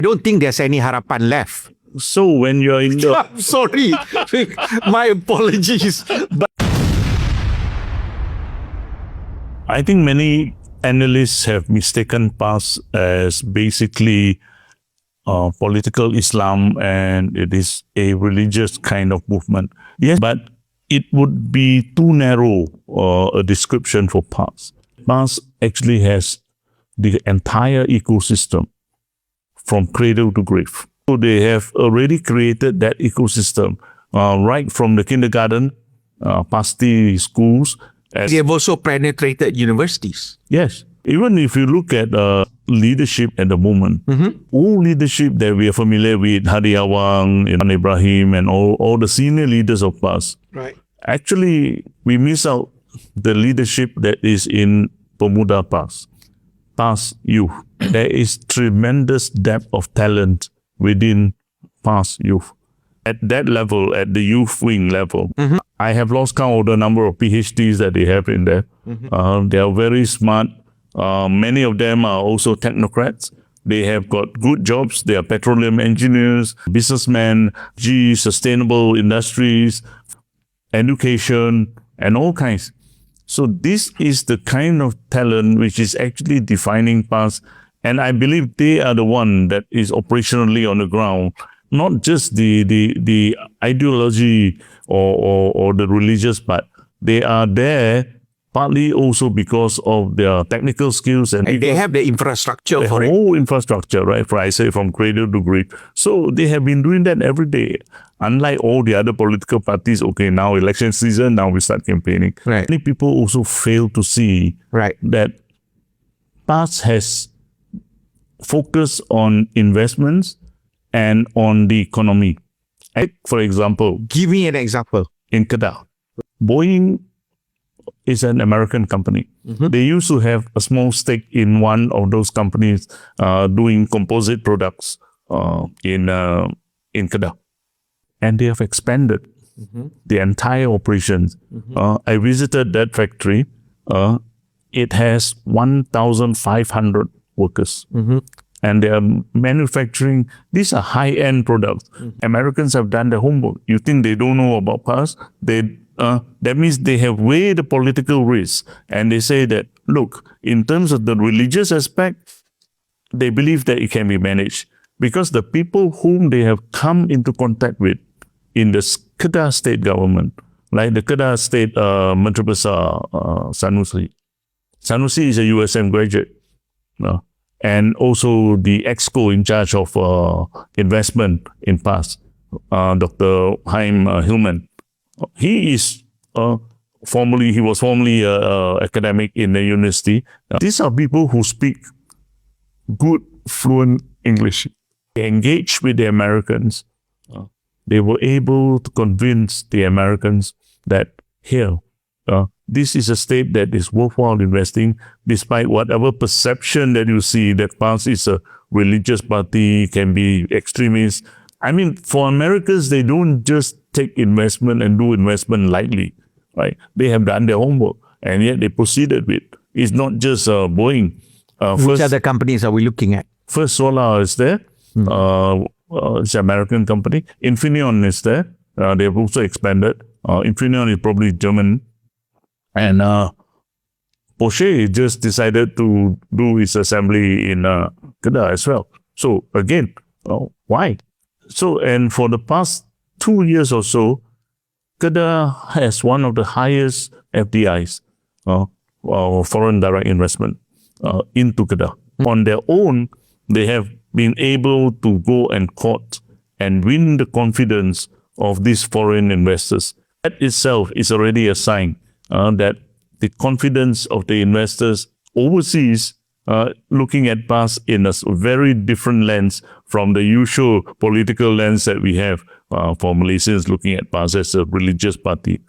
I don't think there's any harapan left. So when you're in the... I'm sorry. My apologies. But I think many analysts have mistaken PAS as basically political Islam, and it is a religious kind of movement. Yes, but it would be too narrow a description for PAS. PAS actually has the entire ecosystem from cradle to grave. So they have already created that ecosystem right from the kindergarten, PASTI schools. they have also penetrated universities. Yes. Even if you look at leadership at the moment, all leadership that we are familiar with, Hadi Awang, Iman Ibrahim, and all the senior leaders of PAS, Right. actually, we miss out the leadership that is in Pemuda PAS, PAS Youth. There is tremendous depth of talent within PAS Youth. At that level, at the youth wing level, I have lost count of the number of PhDs that they have in there. They are very smart. Many of them are also technocrats. They have got good jobs. They are petroleum engineers, businessmen, sustainable industries, education, and all kinds. So this is the kind of talent which is actually defining PAS. And I believe they are the one that is operationally on the ground, not just the ideology or the religious part. They are there partly also because of their technical skills and They have the infrastructure the for it. whole infrastructure, right? For I say from cradle to grave. So they have been doing that every day. Unlike all the other political parties, okay, now election season, now we start campaigning. Right. Many people also fail to see Right. that PAS has focused on investments and on the economy. For example, Give me an example. in Kedah, Boeing is an American company. They used to have a small stake in one of those companies doing composite products in Kedah. And they have expanded the entire operations. I visited that factory. It has 1,500 workers. And they are manufacturing, these are high-end products. Americans have done their homework. You think they don't know about PAS? That means they have weighed the political risk. And they say that, look, in terms of the religious aspect, they believe that it can be managed. Because the people whom they have come into contact with in the Kedah state government, like the Kedah state Menteri Besar Sanusi. Sanusi is a USM graduate. And also the EXCO in charge of investment in PAS, Dr. Haim Hillman. He is he was formerly academic in the university. These are people who speak good, fluent English. They engage with the Americans. They were able to convince the Americans that here, this is a state that is worthwhile investing, despite whatever perception that you see that PAS is a religious party, can be extremist. I mean, for Americans, they don't just take investment and do investment lightly, right? They have done their homework, and yet they proceeded with. It's not just Boeing. Which other companies are we looking at? First Solar is there. It's an American company. Infineon is there. They have also expanded. Infineon is probably German. And Porsche just decided to do its assembly in Kedah as well. So again, why? So, and for the past 2 years or so, Kedah has one of the highest FDIs, foreign direct investment, into Kedah. On their own, they have been able to go and court and win the confidence of these foreign investors. That itself is already a sign that the confidence of the investors overseas looking at PAS in a very different lens from the usual political lens that we have for Malaysians looking at PAS as a religious party.